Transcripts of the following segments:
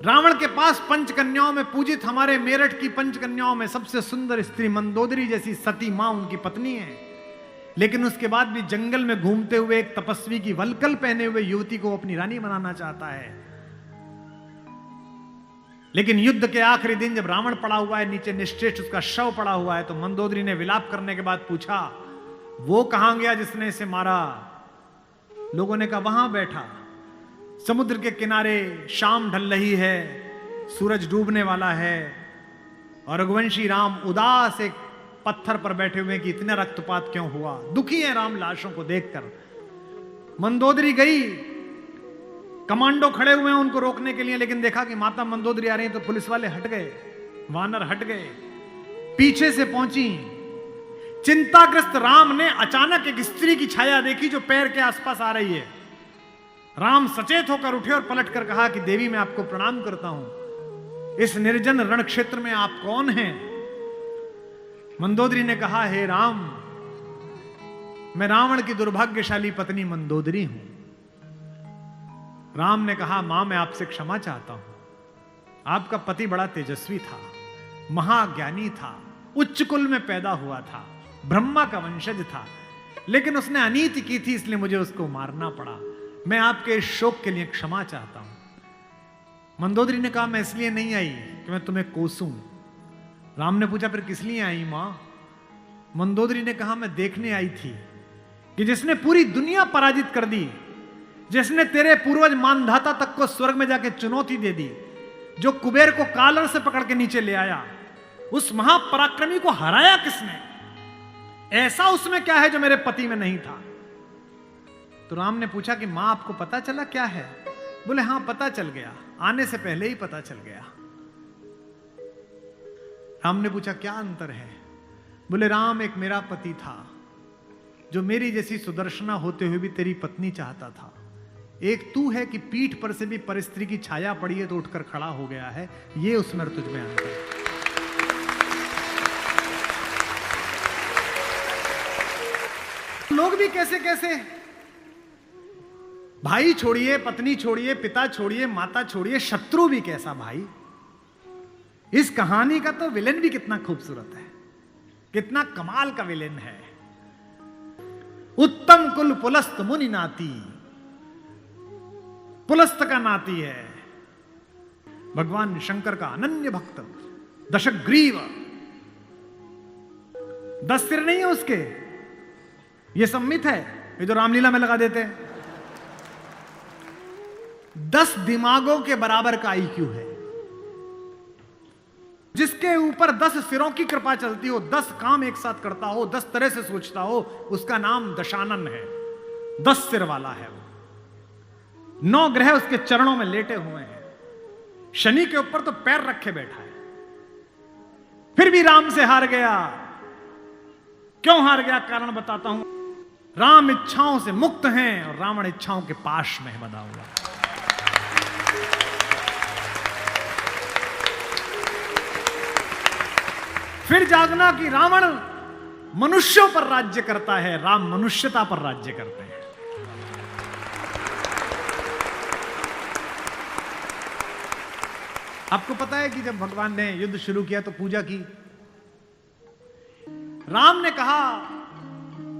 रावण के पास पंचकन्याओं में पूजित हमारे मेरठ की पंचकन्याओं में सबसे सुंदर स्त्री मंदोदरी जैसी सती मां उनकी पत्नी है, लेकिन उसके बाद भी जंगल में घूमते हुए एक तपस्वी की वलकल पहने हुए युवती को अपनी रानी बनाना चाहता है। लेकिन युद्ध के आखिरी दिन जब रावण पड़ा हुआ है, नीचे निश्चेष्ट उसका शव पड़ा हुआ है, तो मंदोदरी ने विलाप करने के बाद पूछा, वो कहां गया जिसने इसे मारा? लोगों ने कहा वहां बैठा, समुद्र के किनारे, शाम ढल रही है, सूरज डूबने वाला है और रघुवंशी राम उदास एक पत्थर पर बैठे हुए कि इतना रक्तपात क्यों हुआ, दुखी है राम लाशों को देखकर। मंदोदरी गई, कमांडो खड़े हुए हैं उनको रोकने के लिए, लेकिन देखा कि माता मंदोदरी आ रही है तो पुलिस वाले हट गए, वानर हट गए, पीछे से पहुंची। चिंताग्रस्त राम ने अचानक एक स्त्री की छाया देखी जो पैर के आसपास आ रही है। राम सचेत होकर उठे और पलट कर कहा कि देवी मैं आपको प्रणाम करता हूं, इस निर्जन रण क्षेत्र में आप कौन हैं? मंदोदरी ने कहा, हे राम, मैं रावण की दुर्भाग्यशाली पत्नी मंदोदरी हूं। राम ने कहा, मां मैं आपसे क्षमा चाहता हूं, आपका पति बड़ा तेजस्वी था, महाज्ञानी था, उच्च कुल में पैदा हुआ था, ब्रह्मा का वंशज था, लेकिन उसने अनीति की थी इसलिए मुझे उसको मारना पड़ा, मैं आपके इस शोक के लिए क्षमा चाहता हूं। मंदोदरी ने कहा, मैं इसलिए नहीं आई कि मैं तुम्हें कोसूं। राम ने पूछा, फिर किस लिए आई मां? मंदोदरी ने कहा, मैं देखने आई थी कि जिसने पूरी दुनिया पराजित कर दी, जिसने तेरे पूर्वज मानधाता तक को स्वर्ग में जाके चुनौती दे दी, जो कुबेर को कालर से पकड़ के नीचे ले आया, उस महापराक्रमी को हराया किसने? ऐसा उसमें क्या है जो मेरे पति में नहीं था? तो राम ने पूछा कि मां आपको पता चला क्या है? बोले हां पता चल गया, आने से पहले ही पता चल गया। राम ने पूछा क्या अंतर है? बोले राम, एक मेरा पति था जो मेरी जैसी सुदर्शना होते हुए भी तेरी पत्नी चाहता था, एक तू है कि पीठ पर से भी परिस्त्री की छाया पड़ी है तो उठकर खड़ा हो गया है, ये उसमें तुझ में अंतर है। लोग भी कैसे कैसे, भाई छोड़िए, पत्नी छोड़िए, पिता छोड़िए, माता छोड़िए, शत्रु भी कैसा भाई। इस कहानी का तो विलेन भी कितना खूबसूरत है, कितना कमाल का विलेन है। उत्तम कुल पुलस्त मुनि नाती, पुलस्त का नाती है भगवान शंकर का अनन्य भक्त, दशग्रीव, 10 सिर नहीं है उसके, ये सम्मित है, ये जो रामलीला में लगा देते हैं। 10 दिमागों के बराबर का आईक्यू है, जिसके ऊपर 10 सिरों की कृपा चलती हो, 10 काम एक साथ करता हो, 10 तरह से सोचता हो, उसका नाम दशानन है, 10 सिर वाला है वो। 9 ग्रह उसके चरणों में लेटे हुए हैं, शनि के ऊपर तो पैर रखे बैठा है, फिर भी राम से हार गया। क्यों हार गया? कारण बताता हूं। राम इच्छाओं से मुक्त हैं और रावण इच्छाओं के पाश में बंधा हुआ है। फिर जागना कि रावण मनुष्यों पर राज्य करता है, राम मनुष्यता पर राज्य करते हैं। आपको पता है कि जब भगवान ने युद्ध शुरू किया तो पूजा की, राम ने कहा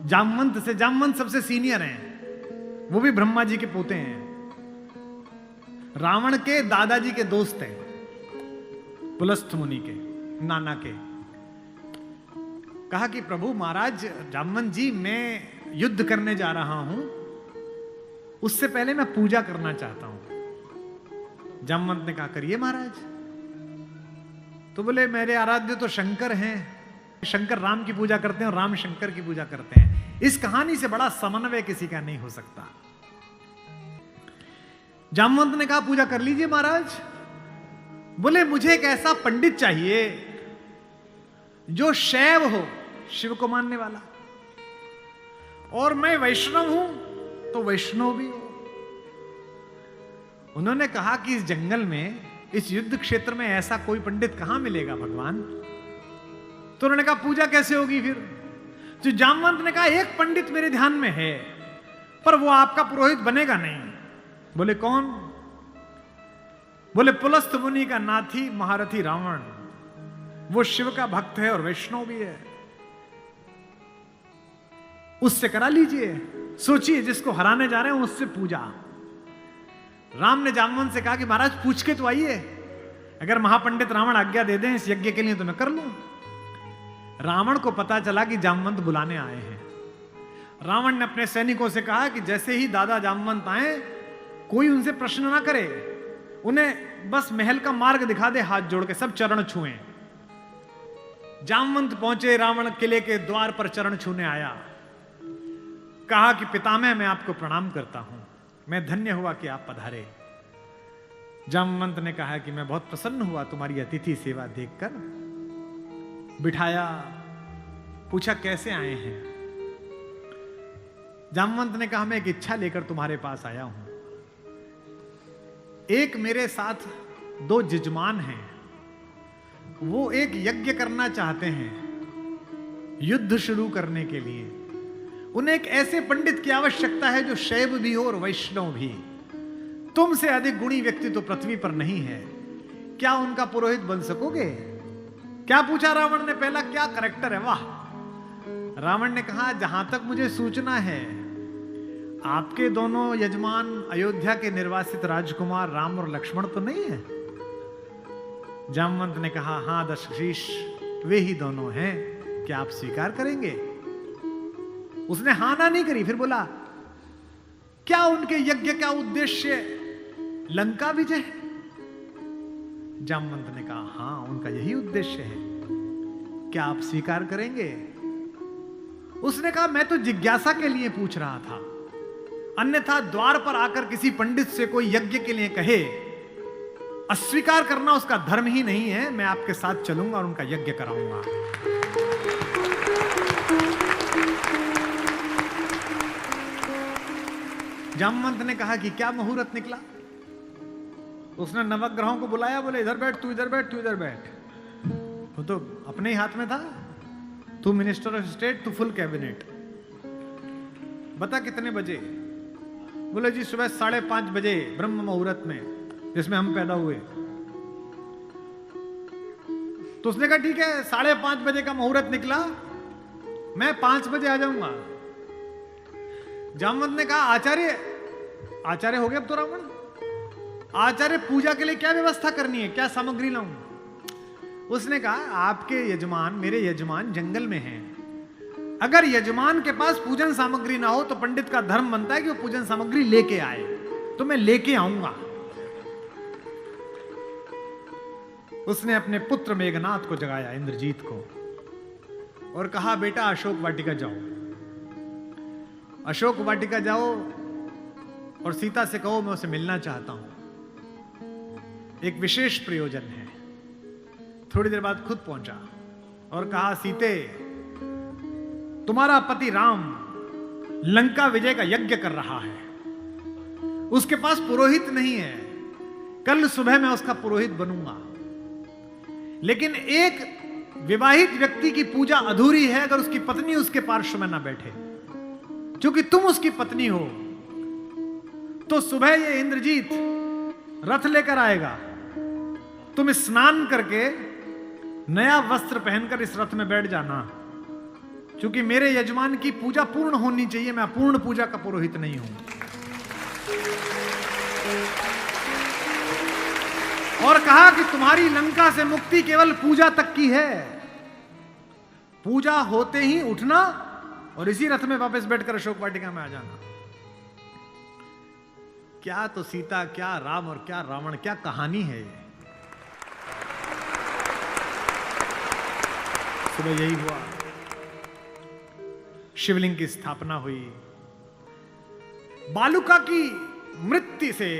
जामवंत से, जामवंत सबसे सीनियर हैं, वो भी ब्रह्मा जी के पोते हैं, रावण के दादाजी के दोस्त हैं, पुलस्थ मुनि के नाना के। कहा कि प्रभु महाराज जामवंत जी, मैं युद्ध करने जा रहा हूं, उससे पहले मैं पूजा करना चाहता हूं। जामवंत ने कहा करिए महाराज। तो बोले मेरे आराध्य तो शंकर हैं, शंकर राम की पूजा करते हैं और राम शंकर की पूजा करते हैं, इस कहानी से बड़ा समन्वय किसी का नहीं हो सकता। जामवंत ने कहा पूजा कर लीजिए महाराज। बोले मुझे एक ऐसा पंडित चाहिए जो शैव हो, शिव को मानने वाला, और मैं वैष्णव हूं तो वैष्णव भी हो। उन्होंने कहा कि इस जंगल में, इस युद्ध क्षेत्र में ऐसा कोई पंडित कहां मिलेगा भगवान? तो उन्होंने कहा पूजा कैसे होगी फिर? तो जामवंत ने कहा एक पंडित मेरे ध्यान में है, पर वो आपका पुरोहित बनेगा नहीं। बोले कौन? बोले पुलस्त मुनि का नाथी महारथी रावण, वो शिव का भक्त है और वैष्णव भी है, उससे करा लीजिए। सोचिए जिसको हराने जा रहे हैं उससे पूजा। राम ने जामवंत से कहा कि महाराज पूछ के तो आइए, अगर महापंडित रावण आज्ञा दे दें इस यज्ञ के लिए तो मैं कर लूं। रावण को पता चला कि जामवंत बुलाने आए हैं। रावण ने अपने सैनिकों से कहा कि जैसे ही दादा जामवंत आए कोई उनसे प्रश्न ना करे, उन्हें बस महल का मार्ग दिखा दे, हाथ जोड़ के सब चरण छुएं। जामवंत पहुंचे, रावण किले के द्वार पर चरण छूने आया, कहा कि पितामह मैं आपको प्रणाम करता हूं, मैं धन्य हुआ कि आप पधारे। जामवंत ने कहा कि मैं बहुत प्रसन्न हुआ तुम्हारी अतिथि सेवा देखकर। बिठाया, पूछा कैसे आए हैं। जामवंत ने कहा मैं एक इच्छा लेकर तुम्हारे पास आया हूं। एक मेरे साथ 2 जजमान हैं, वो एक यज्ञ करना चाहते हैं युद्ध शुरू करने के लिए। उन्हें एक ऐसे पंडित की आवश्यकता है जो शैव भी हो और वैष्णव भी। तुमसे अधिक गुणी व्यक्ति तो पृथ्वी पर नहीं है, क्या उनका पुरोहित बन सकोगे? क्या पूछा रावण ने पहला, क्या करेक्टर है, वाह। रावण ने कहा जहां तक मुझे सूचना है आपके दोनों यजमान अयोध्या के निर्वासित राजकुमार राम और लक्ष्मण तो नहीं है? जामवंत ने कहा हां दशरथ, वे ही दोनों हैं, क्या आप स्वीकार करेंगे? उसने हां ना नहीं करी, फिर बोला क्या उनके यज्ञ का उद्देश्य लंका विजय है? जामवंत ने कहा हां उनका यही उद्देश्य है, क्या आप स्वीकार करेंगे? उसने कहा मैं तो जिज्ञासा के लिए पूछ रहा था, अन्यथा द्वार पर आकर किसी पंडित से कोई यज्ञ के लिए कहे, अस्वीकार करना उसका धर्म ही नहीं है। मैं आपके साथ चलूंगा और उनका यज्ञ कराऊंगा। जामवंत ने कहा कि क्या मुहूर्त निकला? उसने नवग्रहों को बुलाया, बोले इधर बैठ, तू इधर बैठ, तू इधर बैठ। वो तो अपने ही हाथ में था, तू मिनिस्टर ऑफ स्टेट, तू फुल कैबिनेट। बता कितने बजे? बोले जी सुबह 5:30 बजे ब्रह्म मुहूर्त में, जिसमें हम पैदा हुए। तो उसने कहा ठीक है, 5:30 बजे का मुहूर्त निकला, मैं 5 बजे आ जाऊंगा। जामवंत ने कहा आचार्य हो गया अब तो रावण, आचार्य पूजा के लिए क्या व्यवस्था करनी है, क्या सामग्री लाऊं? उसने कहा आपके यजमान, मेरे यजमान जंगल में हैं, अगर यजमान के पास पूजन सामग्री ना हो तो पंडित का धर्म बनता है कि वो पूजन सामग्री लेके आए, तो मैं लेके आऊंगा। उसने अपने पुत्र मेघनाथ को जगाया, इंद्रजीत को, और कहा बेटा अशोक वाटिका जाओ, अशोक वाटिका जाओ और सीता से कहो मैं उसे मिलना चाहता हूं, एक विशेष प्रयोजन है। थोड़ी देर बाद खुद पहुंचा और कहा सीते, तुम्हारा पति राम लंका विजय का यज्ञ कर रहा है, उसके पास पुरोहित नहीं है, कल सुबह मैं उसका पुरोहित बनूंगा, लेकिन एक विवाहित व्यक्ति की पूजा अधूरी है अगर उसकी पत्नी उसके पार्श्व में ना बैठे। क्योंकि तुम उसकी पत्नी हो, तो सुबह ये इंद्रजीत रथ लेकर आएगा, तुम स्नान करके नया वस्त्र पहनकर इस रथ में बैठ जाना, क्योंकि मेरे यजमान की पूजा पूर्ण होनी चाहिए, मैं पूर्ण पूजा का पुरोहित नहीं हूं। और कहा कि तुम्हारी लंका से मुक्ति केवल पूजा तक की है, पूजा होते ही उठना और इसी रथ में वापस बैठकर अशोक वाटिका में आ जाना। क्या तो सीता, क्या राम और क्या रावण, क्या कहानी है ये। सुबह यही हुआ, शिवलिंग की स्थापना हुई, बालुका की मृत्यु से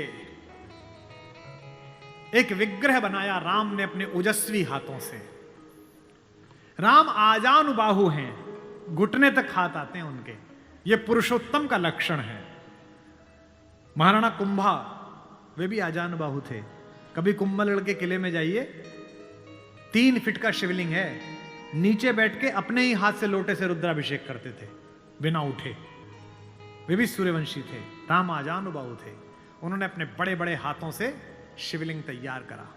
एक विग्रह बनाया राम ने अपने ओजस्वी हाथों से। राम आजानुबाहु हैं, घुटने तक हाथ आते हैं उनके, ये पुरुषोत्तम का लक्षण है। महाराणा कुंभा वे भी आजानुबाहु थे। कभी कुंभलगढ़ के किले में जाइए, 3 फीट का शिवलिंग है, नीचे बैठ के अपने ही हाथ से लोटे से रुद्राभिषेक करते थे बिना उठे। वे भी सूर्यवंशी थे, राम आजानुबाहु थे। उन्होंने अपने बड़े बड़े हाथों से शिवलिंग तैयार करा।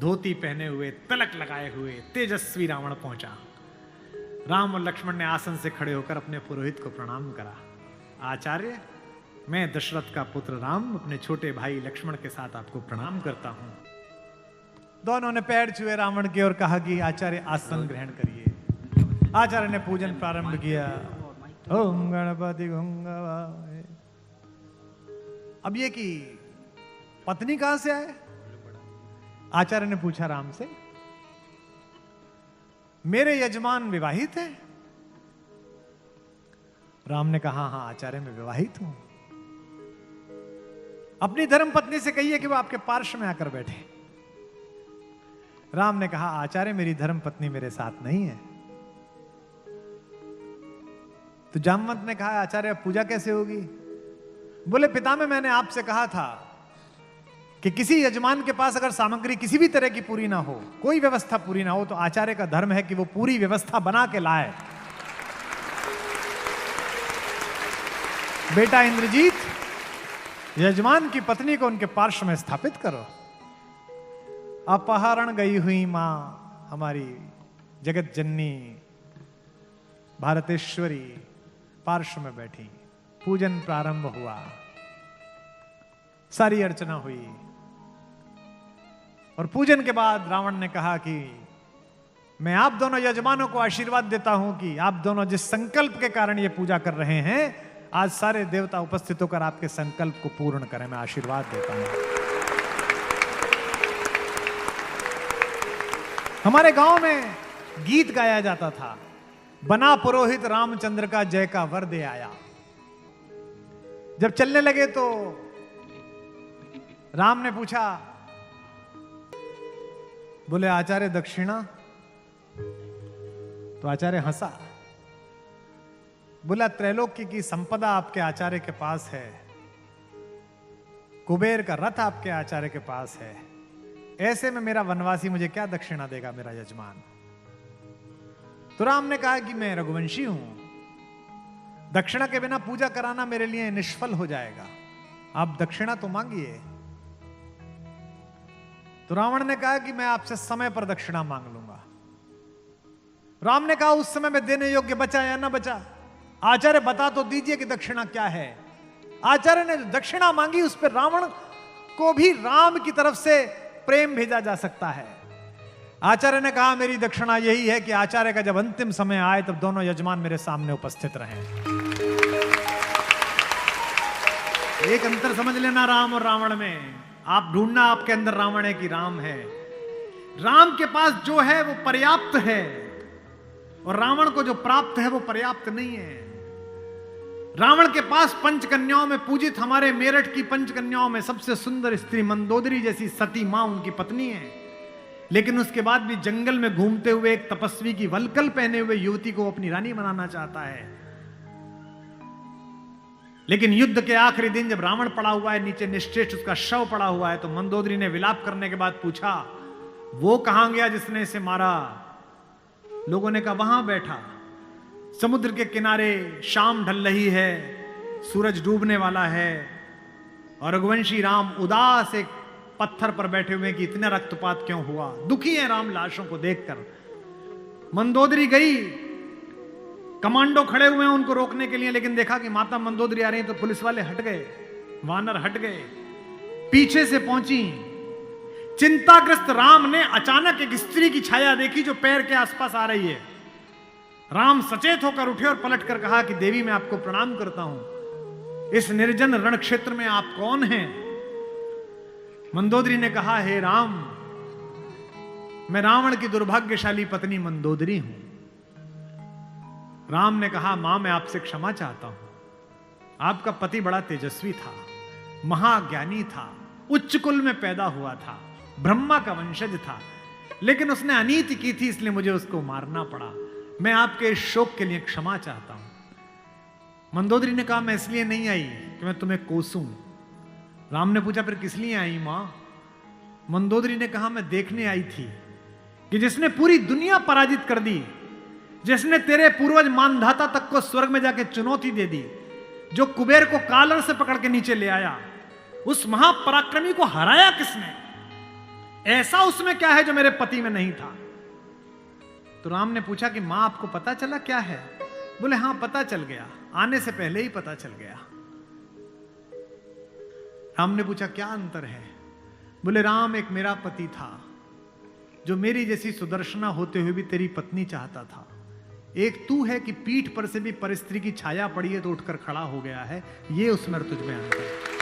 धोती पहने हुए, तिलक लगाए हुए तेजस्वी रावण पहुंचा। राम और लक्ष्मण ने आसन से खड़े होकर अपने पुरोहित को प्रणाम करा। आचार्य, मैं दशरथ का पुत्र राम अपने छोटे भाई लक्ष्मण के साथ आपको प्रणाम करता हूं। दोनों ने पैर छुए रावण के और कहा कि आचार्य आसन ग्रहण करिए। आचार्य ने पूजन प्रारंभ किया। ओम गणपति गंगावाय। अब ये कि पत्नी कहां से आए? आचार्य ने पूछा राम से। मेरे यजमान विवाहित है? राम ने कहा हाँ आचार्य मैं विवाहित हूं। अपनी धर्म पत्नी से कहिए कि वो आपके पार्श्व में आकर बैठे। राम ने कहा आचार्य मेरी धर्म पत्नी मेरे साथ नहीं है। तो जामवंत ने कहा आचार्य अब पूजा कैसे होगी? बोले पितामह मैंने आपसे कहा था कि किसी यजमान के पास अगर सामग्री किसी भी तरह की पूरी ना हो, कोई व्यवस्था पूरी ना हो, तो आचार्य का धर्म है कि वो पूरी व्यवस्था बना के लाए। बेटा इंद्रजीत, यजमान की पत्नी को उनके पार्श्व में स्थापित करो। अपहरण गई हुई मां हमारी जगत जननी भारतेश्वरी पार्श्व में बैठी। पूजन प्रारंभ हुआ, सारी अर्चना हुई और पूजन के बाद रावण ने कहा कि मैं आप दोनों यजमानों को आशीर्वाद देता हूं कि आप दोनों जिस संकल्प के कारण ये पूजा कर रहे हैं, आज सारे देवता उपस्थित होकर आपके संकल्प को पूर्ण करें। मैं आशीर्वाद देता हूं। हमारे गांव में गीत गाया जाता था, बना पुरोहित रामचंद्र का जय का वर दे आया। जब चलने लगे तो राम ने पूछा, बोले आचार्य दक्षिणा? तो आचार्य हंसा। बोला त्रैलोक्य की संपदा आपके आचार्य के पास है, कुबेर का रथ आपके आचार्य के पास है, ऐसे में मेरा वनवासी मुझे क्या दक्षिणा देगा मेरा यजमान? तो राम ने कहा कि मैं रघुवंशी हूं, दक्षिणा के बिना पूजा कराना मेरे लिए निष्फल हो जाएगा, आप दक्षिणा तो मांगिए। तो रावण ने कहा कि मैं आपसे समय पर दक्षिणा मांग लूंगा। राम ने कहा उस समय में देने योग्य बचा या ना बचा? आचार्य बता तो दीजिए कि दक्षिणा क्या है। आचार्य ने जो दक्षिणा मांगी उस पर रावण को भी राम की तरफ से प्रेम भेजा जा सकता है। आचार्य ने कहा मेरी दक्षिणा यही है कि आचार्य का जब अंतिम समय आए तब दोनों यजमान मेरे सामने उपस्थित रहें। एक अंतर समझ लेना राम और रावण में। आप ढूंढना आपके अंदर रावण है कि राम है। राम के पास जो है वो पर्याप्त है और रावण को जो प्राप्त है वो पर्याप्त नहीं है। रावण के पास पंचकन्याओं में पूजित हमारे मेरठ की पंचकन्याओं में सबसे सुंदर स्त्री मंदोदरी जैसी सती मां उनकी पत्नी है, लेकिन उसके बाद भी जंगल में घूमते हुए एक तपस्वी की वलकल पहने हुए युवती को अपनी रानी बनाना चाहता है। लेकिन युद्ध के आखिरी दिन जब रावण पड़ा हुआ है, नीचे निश्चेष्ट उसका शव पड़ा हुआ है, तो मंदोदरी ने विलाप करने के बाद पूछा वो कहां गया जिसने इसे मारा? लोगों ने कहा वहां बैठा। समुद्र के किनारे शाम ढल रही है, सूरज डूबने वाला है और रघुवंशी राम उदास एक पत्थर पर बैठे हुए कि इतना रक्तपात क्यों हुआ। दुखी है राम लाशों को देखकर। मंदोदरी गई, कमांडो खड़े हुए हैं उनको रोकने के लिए, लेकिन देखा कि माता मंदोदरी आ रही है तो पुलिस वाले हट गए, वानर हट गए। पीछे से पहुंची चिंताग्रस्त राम ने अचानक एक स्त्री की छाया देखी जो पैर के आसपास आ रही है। राम सचेत होकर उठे और पलटकर कहा कि देवी मैं आपको प्रणाम करता हूं, इस निर्जन रण क्षेत्र में आप कौन हैं? मंदोदरी ने कहा हे राम, मैं रावण की दुर्भाग्यशाली पत्नी मंदोदरी हूं। राम ने कहा मां मैं आपसे क्षमा चाहता हूं, आपका पति बड़ा तेजस्वी था, महाज्ञानी था, उच्च कुल में पैदा हुआ था, ब्रह्मा का वंशज था, लेकिन उसने अनीति की थी इसलिए मुझे उसको मारना पड़ा। मैं आपके इस शोक के लिए क्षमा चाहता हूं। मंदोदरी ने कहा मैं इसलिए नहीं आई कि मैं तुम्हें कोसूं। राम ने पूछा फिर किस लिए आई मां? मंदोदरी ने कहा मैं देखने आई थी कि जिसने पूरी दुनिया पराजित कर दी, जिसने तेरे पूर्वज मानधाता तक को स्वर्ग में जाके चुनौती दे दी, जो कुबेर को कालर से पकड़ के नीचे ले आया, उस महापराक्रमी को हराया किसने? ऐसा उसमें क्या है जो मेरे पति में नहीं था? तो राम ने पूछा कि मां आपको पता चला क्या है? बोले हां पता चल गया, आने से पहले ही पता चल गया। राम ने पूछा क्या अंतर है? बोले राम, एक मेरा पति था जो मेरी जैसी सुदर्शना होते हुए भी तेरी पत्नी चाहता था। एक तू है कि पीठ पर से भी परस्त्री की छाया पड़ी है तो उठकर खड़ा हो गया है। ये उसमें तुझ में अंतर है।